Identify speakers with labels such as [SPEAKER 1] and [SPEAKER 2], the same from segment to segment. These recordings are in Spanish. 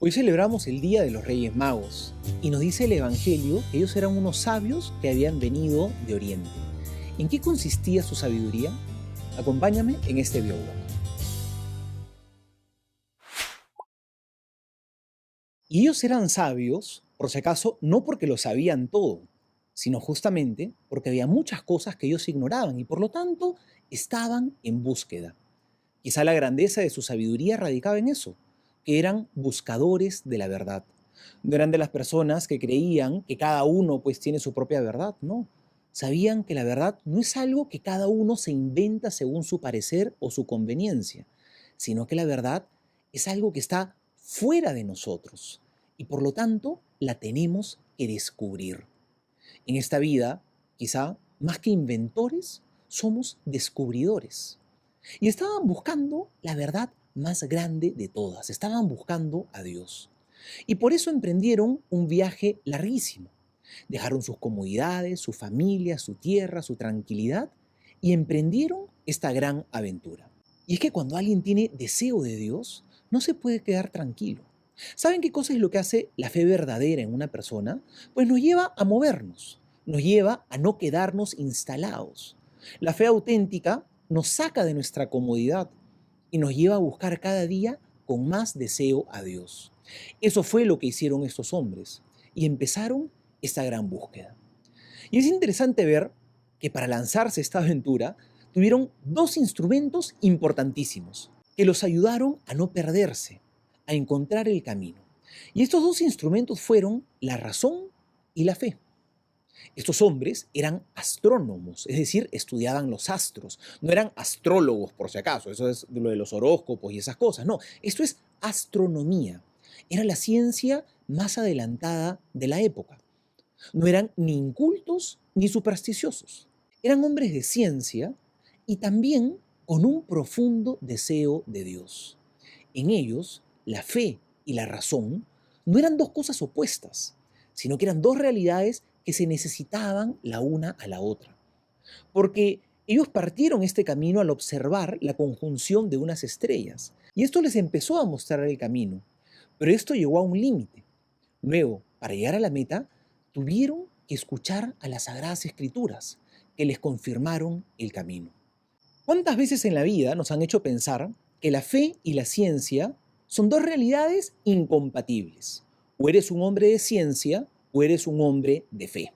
[SPEAKER 1] Hoy celebramos el Día de los Reyes Magos y nos dice el Evangelio que ellos eran unos sabios que habían venido de Oriente. ¿En qué consistía su sabiduría? Acompáñame en este videoblog. Y ellos eran sabios, por si acaso, no porque lo sabían todo, sino justamente porque había muchas cosas que ellos ignoraban y por lo tanto estaban en búsqueda. Quizá la grandeza de su sabiduría radicaba en eso, que eran buscadores de la verdad. No eran de las personas que creían que cada uno pues tiene su propia verdad, no. Sabían que la verdad no es algo que cada uno se inventa según su parecer o su conveniencia, sino que la verdad es algo que está fuera de nosotros y por lo tanto la tenemos que descubrir. En esta vida, quizá, más que inventores, somos descubridores. Y estaban buscando la verdad más grande de todas, estaban buscando a Dios. Y por eso emprendieron un viaje larguísimo. Dejaron sus comodidades, su familia, su tierra, su tranquilidad y emprendieron esta gran aventura. Y es que cuando alguien tiene deseo de Dios, no se puede quedar tranquilo. ¿Saben qué cosa es lo que hace la fe verdadera en una persona? Pues nos lleva a movernos, nos lleva a no quedarnos instalados. La fe auténtica nos saca de nuestra comodidad y nos lleva a buscar cada día con más deseo a Dios. Eso fue lo que hicieron estos hombres y empezaron esta gran búsqueda. Y es interesante ver que para lanzarse esta aventura tuvieron dos instrumentos importantísimos que los ayudaron a no perderse, a encontrar el camino. Y estos dos instrumentos fueron la razón y la fe. Estos hombres eran astrónomos, es decir, estudiaban los astros. No eran astrólogos, por si acaso, eso es lo de los horóscopos y esas cosas. No, esto es astronomía. Era la ciencia más adelantada de la época. No eran ni incultos ni supersticiosos. Eran hombres de ciencia y también con un profundo deseo de Dios. En ellos, la fe y la razón no eran dos cosas opuestas, sino que eran dos realidades que se necesitaban la una a la otra. Porque ellos partieron este camino al observar la conjunción de unas estrellas, y esto les empezó a mostrar el camino, pero esto llegó a un límite. Luego, para llegar a la meta, tuvieron que escuchar a las Sagradas Escrituras, que les confirmaron el camino. ¿Cuántas veces en la vida nos han hecho pensar que la fe y la ciencia son dos realidades incompatibles? O eres un hombre de ciencia o eres un hombre de fe.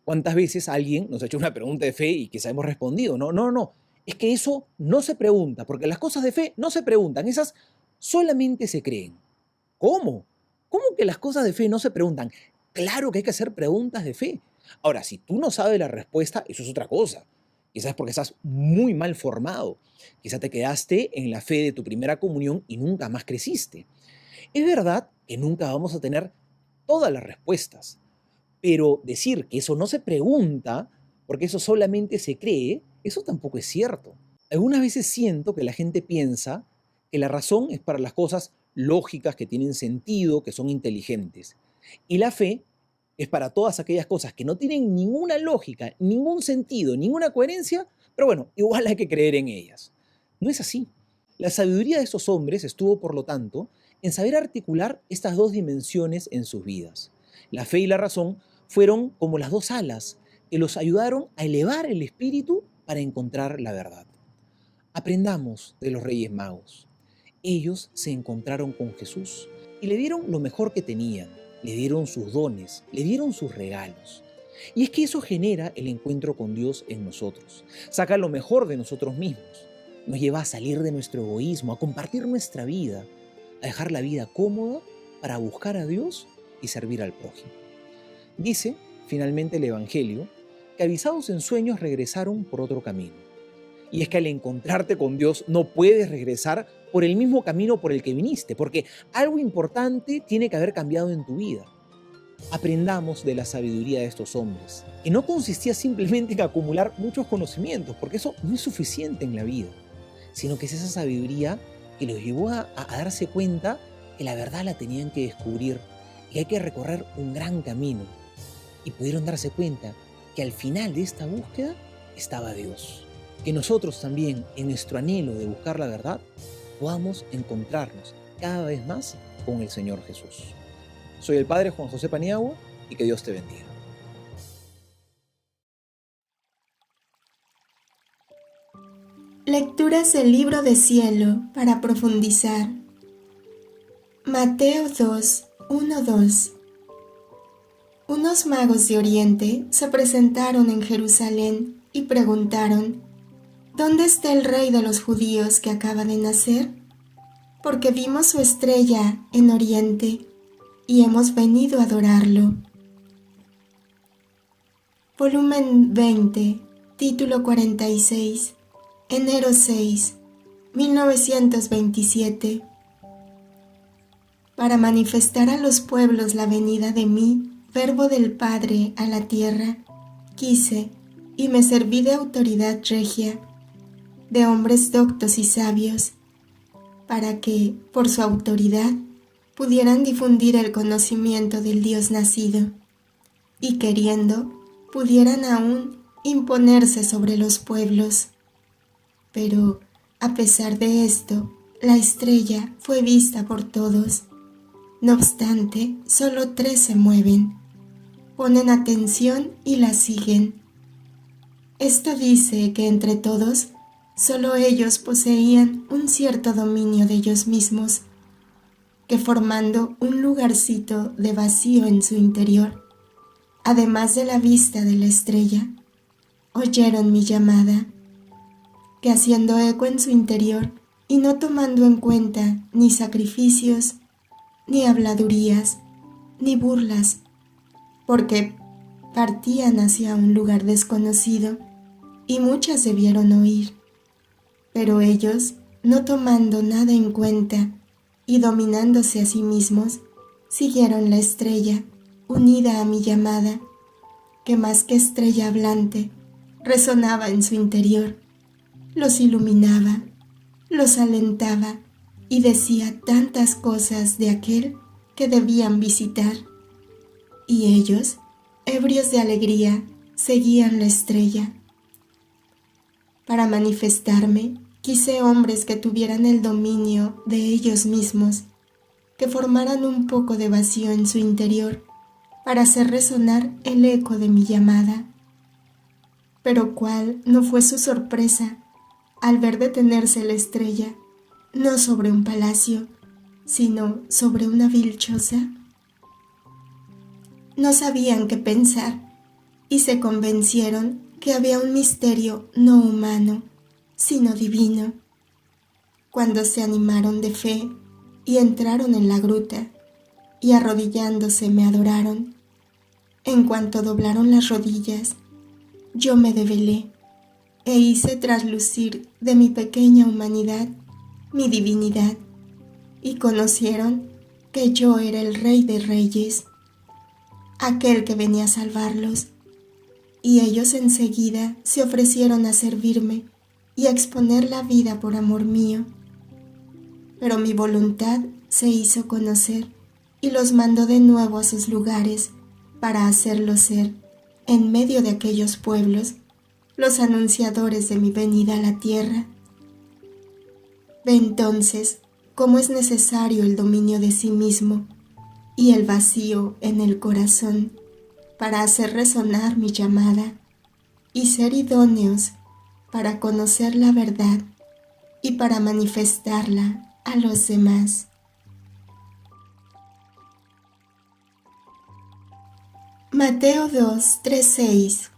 [SPEAKER 1] ¿Cuántas veces alguien nos ha hecho una pregunta de fe y quizá hemos respondido? No. Es que eso no se pregunta, porque las cosas de fe no se preguntan, esas solamente se creen. ¿Cómo? ¿Cómo que las cosas de fe no se preguntan? Claro que hay que hacer preguntas de fe. Ahora, si tú no sabes la respuesta, eso es otra cosa. Quizás porque estás muy mal formado. Quizás te quedaste en la fe de tu primera comunión y nunca más creciste. Es verdad que nunca vamos a tener todas las respuestas, pero decir que eso no se pregunta, porque eso solamente se cree, eso tampoco es cierto. Algunas veces siento que la gente piensa que la razón es para las cosas lógicas, que tienen sentido, que son inteligentes, y la fe es para todas aquellas cosas que no tienen ninguna lógica, ningún sentido, ninguna coherencia, pero bueno, igual hay que creer en ellas. No es así. La sabiduría de estos hombres estuvo, por lo tanto, en saber articular estas dos dimensiones en sus vidas. La fe y la razón fueron como las dos alas que los ayudaron a elevar el espíritu para encontrar la verdad. Aprendamos de los Reyes Magos. Ellos se encontraron con Jesús y le dieron lo mejor que tenían, le dieron sus dones, le dieron sus regalos. Y es que eso genera el encuentro con Dios en nosotros, saca lo mejor de nosotros mismos, nos lleva a salir de nuestro egoísmo, a compartir nuestra vida, a dejar la vida cómoda para buscar a Dios y servir al prójimo. Dice, finalmente, el Evangelio, que avisados en sueños regresaron por otro camino. Y es que al encontrarte con Dios no puedes regresar por el mismo camino por el que viniste, porque algo importante tiene que haber cambiado en tu vida. Aprendamos de la sabiduría de estos hombres, que no consistía simplemente en acumular muchos conocimientos, porque eso no es suficiente en la vida, sino que es esa sabiduría que los llevó a darse cuenta que la verdad la tenían que descubrir y hay que recorrer un gran camino. Y pudieron darse cuenta que al final de esta búsqueda estaba Dios. Que nosotros también, en nuestro anhelo de buscar la verdad, podamos encontrarnos cada vez más con el Señor Jesús. Soy el Padre Juan José Paniagua y que Dios te bendiga.
[SPEAKER 2] Lecturas del libro de Cielo para profundizar. Mateo 2, 1-2. Unos magos de Oriente se presentaron en Jerusalén y preguntaron: ¿Dónde está el rey de los judíos que acaba de nacer? Porque vimos su estrella en Oriente y hemos venido a adorarlo. Volumen 20, título 46, enero 6, 1927. Para manifestar a los pueblos la venida de mí, Verbo del Padre a la tierra, quise y me serví de autoridad regia, de hombres doctos y sabios, para que, por su autoridad, pudieran difundir el conocimiento del Dios nacido, y queriendo, pudieran aún imponerse sobre los pueblos. Pero, a pesar de esto, la estrella fue vista por todos. No obstante, solo 3 se mueven, ponen atención y la siguen. Esto dice que entre todos, solo ellos poseían un cierto dominio de ellos mismos, que formando un lugarcito de vacío en su interior, además de la vista de la estrella, oyeron mi llamada, que haciendo eco en su interior y no tomando en cuenta ni sacrificios, ni habladurías, ni burlas, porque partían hacia un lugar desconocido y muchas debieron oír. Pero ellos, no tomando nada en cuenta y dominándose a sí mismos, siguieron la estrella unida a mi llamada, que más que estrella hablante, resonaba en su interior, los iluminaba, los alentaba y decía tantas cosas de aquel que debían visitar. Y ellos, ebrios de alegría, seguían la estrella. Para manifestarme, quise hombres que tuvieran el dominio de ellos mismos, que formaran un poco de vacío en su interior para hacer resonar el eco de mi llamada. Pero cuál no fue su sorpresa al ver detenerse la estrella, no sobre un palacio, sino sobre una vil choza. No sabían qué pensar y se convencieron que había un misterio no humano, sino divino, cuando se animaron de fe y entraron en la gruta y arrodillándose me adoraron. En cuanto doblaron las rodillas, yo me develé e hice traslucir de mi pequeña humanidad mi divinidad, y conocieron que yo era el Rey de Reyes, aquel que venía a salvarlos, y ellos enseguida se ofrecieron a servirme y a exponer la vida por amor mío. Pero mi voluntad se hizo conocer y los mandó de nuevo a sus lugares para hacerlos ser, en medio de aquellos pueblos, los anunciadores de mi venida a la tierra. Ve entonces cómo es necesario el dominio de sí mismo y el vacío en el corazón para hacer resonar mi llamada y ser idóneos para conocer la verdad y para manifestarla a los demás. Mateo 2, 3-6.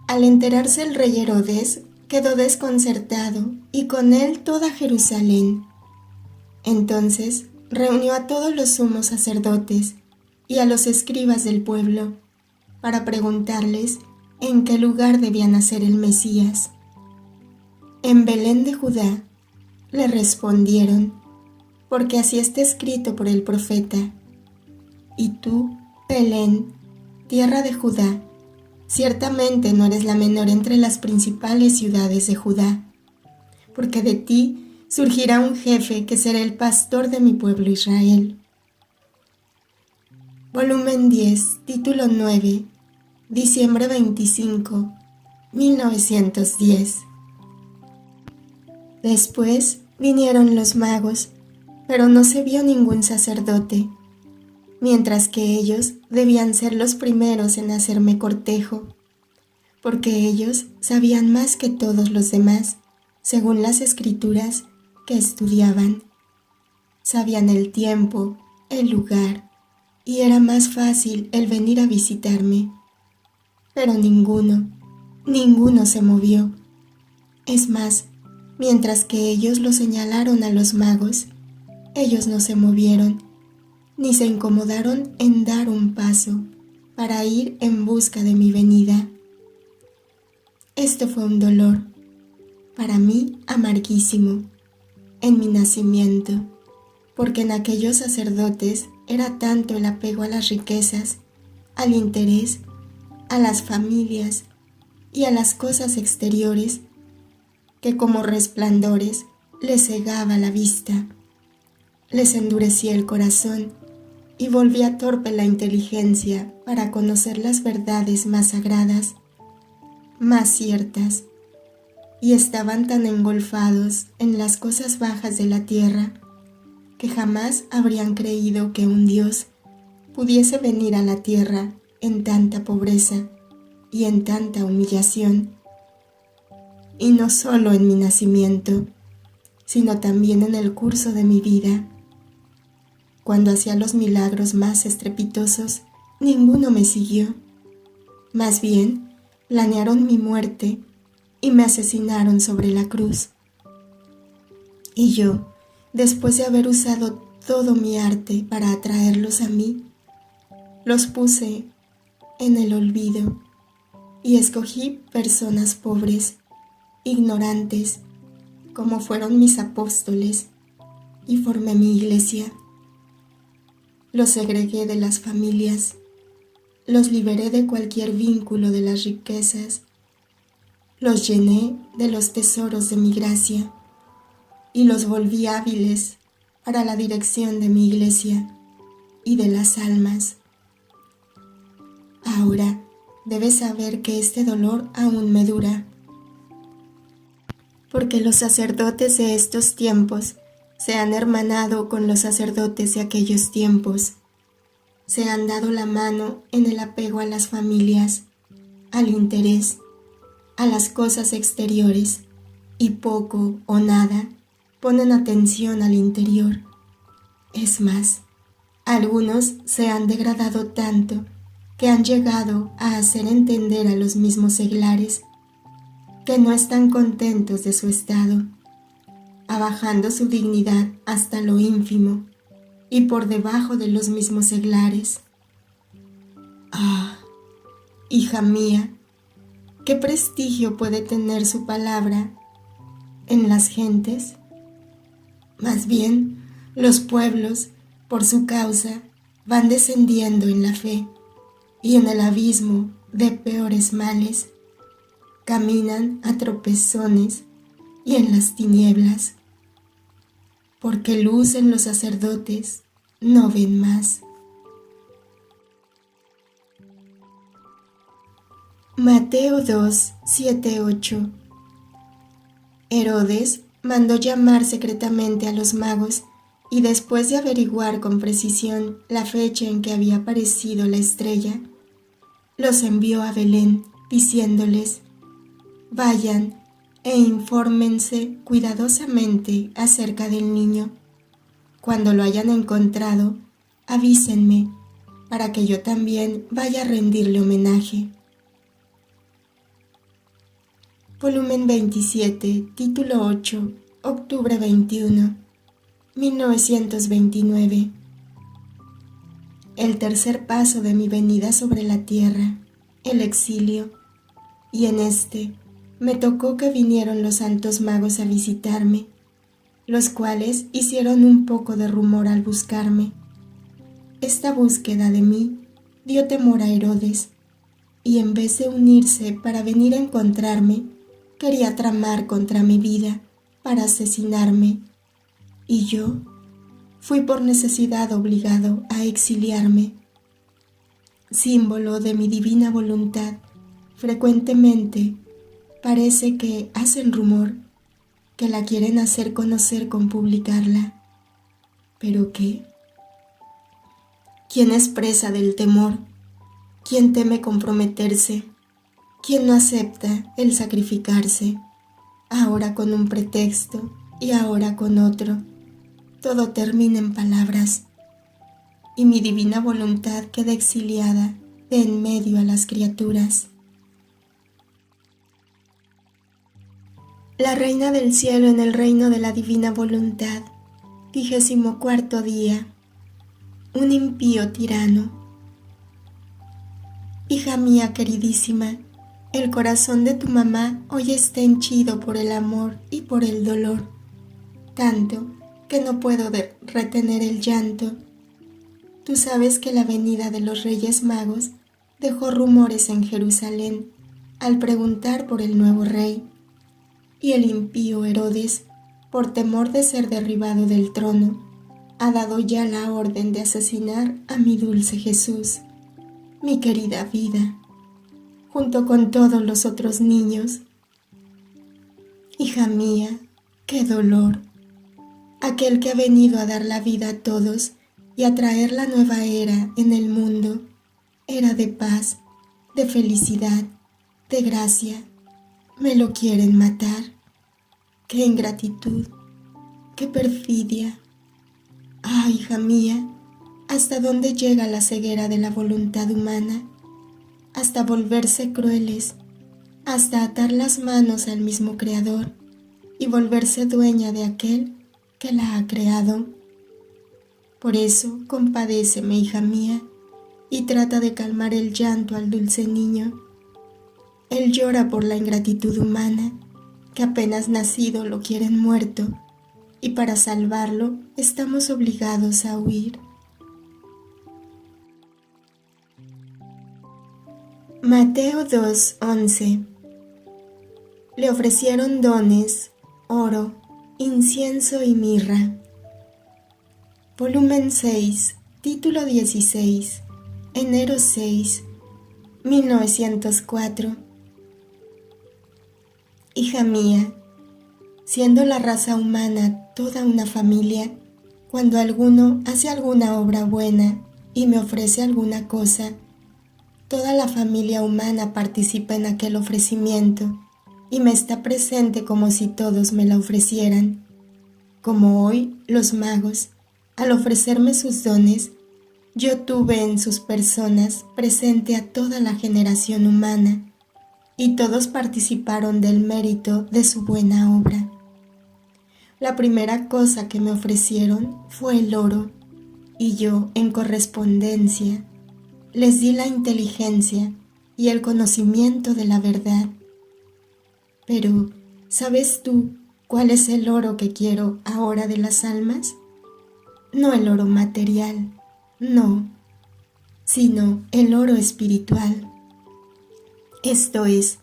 [SPEAKER 2] Al enterarse el rey Herodes, quedó desconcertado y con él toda Jerusalén. Entonces reunió a todos los sumos sacerdotes y a los escribas del pueblo para preguntarles en qué lugar debía nacer el Mesías. En Belén de Judá, le respondieron, porque así está escrito por el profeta. Y tú, Belén, tierra de Judá, ciertamente no eres la menor entre las principales ciudades de Judá, porque de ti surgirá un jefe que será el pastor de mi pueblo Israel. Volumen 10, título 9, diciembre 25, 1910. Después vinieron los magos pero no se vio ningún sacerdote, mientras que ellos debían ser los primeros en hacerme cortejo, porque ellos sabían más que todos los demás, según las escrituras que estudiaban. Sabían el tiempo, el lugar, y era más fácil el venir a visitarme. Pero ninguno se movió. Es más, mientras que ellos lo señalaron a los magos, ellos no se movieron, ni se incomodaron en dar un paso para ir en busca de mi venida. Esto fue un dolor, para mí amarguísimo, en mi nacimiento, porque en aquellos sacerdotes era tanto el apego a las riquezas, al interés, a las familias y a las cosas exteriores, que como resplandores les cegaba la vista, les endurecía el corazón y volvía torpe la inteligencia para conocer las verdades más sagradas, más ciertas, y estaban tan engolfados en las cosas bajas de la tierra que jamás habrían creído que un Dios pudiese venir a la tierra en tanta pobreza y en tanta humillación. Y no solo en mi nacimiento, sino también en el curso de mi vida. Cuando hacía los milagros más estrepitosos, ninguno me siguió. Más bien, planearon mi muerte y me asesinaron sobre la cruz. Y yo, después de haber usado todo mi arte para atraerlos a mí, los puse en el olvido y escogí personas pobres, ignorantes, como fueron mis apóstoles, y formé mi iglesia. Los segregué de las familias, los liberé de cualquier vínculo de las riquezas, los llené de los tesoros de mi gracia y los volví hábiles para la dirección de mi iglesia y de las almas. Ahora debes saber que este dolor aún me dura, porque los sacerdotes de estos tiempos se han hermanado con los sacerdotes de aquellos tiempos, se han dado la mano en el apego a las familias, al interés, a las cosas exteriores, y poco o nada ponen atención al interior. Es más, algunos se han degradado tanto que han llegado a hacer entender a los mismos seglares que no están contentos de su estado, abajando su dignidad hasta lo ínfimo y por debajo de los mismos seglares. Ah, hija mía, ¿qué prestigio puede tener su palabra en las gentes? Más bien, los pueblos, por su causa, van descendiendo en la fe y en el abismo de peores males. Caminan a tropezones y en las tinieblas, porque luz en los sacerdotes no ven más. Mateo 2, 7, 8. Herodes mandó llamar secretamente a los magos y después de averiguar con precisión la fecha en que había aparecido la estrella, los envió a Belén diciéndoles: vayan e infórmense cuidadosamente acerca del niño. Cuando lo hayan encontrado, avísenme para que yo también vaya a rendirle homenaje. Volumen 27, título 8, octubre 21, 1929. El tercer paso de mi venida sobre la tierra, el exilio, y en este me tocó que vinieron los santos magos a visitarme, los cuales hicieron un poco de rumor al buscarme. Esta búsqueda de mí dio temor a Herodes, y en vez de unirse para venir a encontrarme, quería tramar contra mi vida para asesinarme, y yo fui por necesidad obligado a exiliarme. Símbolo de mi divina voluntad, frecuentemente parece que hacen rumor, que la quieren hacer conocer con publicarla. ¿Pero qué? ¿Quién es presa del temor? ¿Quién teme comprometerse? ¿Quién no acepta el sacrificarse? Ahora con un pretexto y ahora con otro. Todo termina en palabras. Y mi divina voluntad queda exiliada de en medio a las criaturas. La Reina del Cielo en el reino de la divina voluntad. 24º día. Un impío tirano. Hija mía queridísima, el corazón de tu mamá hoy está henchido por el amor y por el dolor, tanto que no puedo retener el llanto. Tú sabes que la venida de los Reyes Magos dejó rumores en Jerusalén al preguntar por el nuevo rey, y el impío Herodes, por temor de ser derribado del trono, ha dado ya la orden de asesinar a mi dulce Jesús, mi querida vida, junto con todos los otros niños. Hija mía, qué dolor. Aquel que ha venido a dar la vida a todos y a traer la nueva era en el mundo, era de paz, de felicidad, de gracia. Me lo quieren matar. ¡Qué ingratitud! ¡Qué perfidia! ¡Ah, hija mía! ¿Hasta dónde llega la ceguera de la voluntad humana? Hasta volverse crueles, hasta atar las manos al mismo Creador y volverse dueña de aquel que la ha creado. Por eso, compadéceme, hija mía, y trata de calmar el llanto al dulce niño. Él llora por la ingratitud humana, que apenas nacido lo quieren muerto, y para salvarlo estamos obligados a huir. Mateo 2:11. Le ofrecieron dones, oro, incienso y mirra. Volumen 6, título 16, enero 6, 1904. Hija mía, siendo la raza humana toda una familia, cuando alguno hace alguna obra buena y me ofrece alguna cosa, toda la familia humana participa en aquel ofrecimiento y me está presente como si todos me la ofrecieran. Como hoy los magos, al ofrecerme sus dones, yo tuve en sus personas presente a toda la generación humana, y todos participaron del mérito de su buena obra. La primera cosa que me ofrecieron fue el oro, y yo, en correspondencia, les di la inteligencia y el conocimiento de la verdad. Pero, ¿sabes tú cuál es el oro que quiero ahora de las almas? No el oro material, no, sino el oro espiritual. Esto es,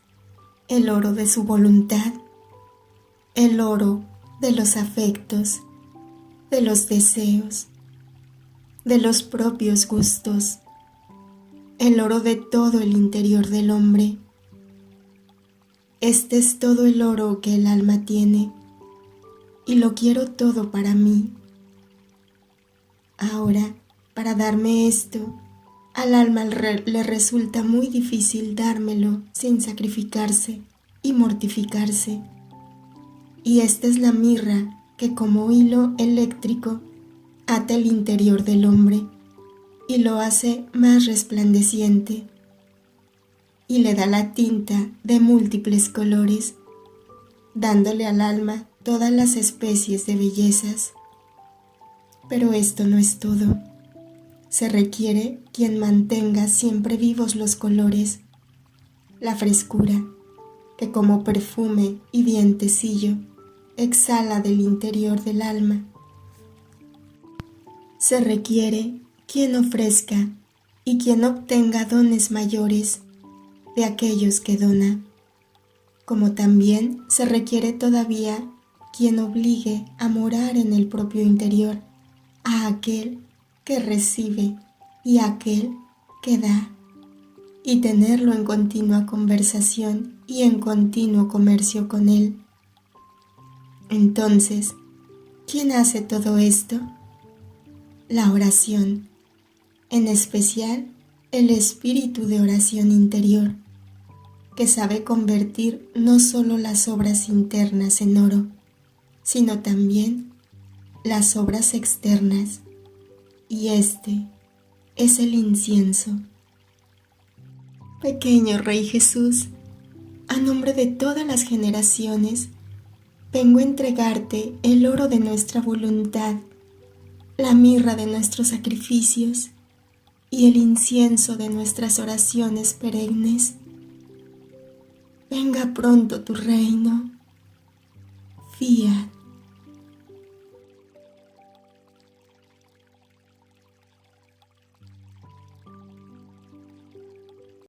[SPEAKER 2] el oro de su voluntad, el oro de los afectos, de los deseos, de los propios gustos, el oro de todo el interior del hombre. Este es todo el oro que el alma tiene, y lo quiero todo para mí. Ahora, para darme esto, al alma le resulta muy difícil dármelo sin sacrificarse y mortificarse. Y esta es la mirra que como hilo eléctrico ata el interior del hombre y lo hace más resplandeciente, y le da la tinta de múltiples colores, dándole al alma todas las especies de bellezas. Pero esto no es todo. Se requiere quien mantenga siempre vivos los colores, la frescura, que como perfume y vientecillo exhala del interior del alma. Se requiere quien ofrezca y quien obtenga dones mayores de aquellos que dona, como también se requiere todavía quien obligue a morar en el propio interior a aquel que recibe y a aquel que da, y tenerlo en continua conversación y en continuo comercio con él. Entonces, ¿quién hace todo esto? la oración, en especial el espíritu de oración interior, que sabe convertir no solo las obras internas en oro, sino también las obras externas, y este es el incienso. Pequeño Rey Jesús, a nombre de todas las generaciones, vengo a entregarte el oro de nuestra voluntad, la mirra de nuestros sacrificios y el incienso de nuestras oraciones perennes. Venga pronto tu reino. Fiat.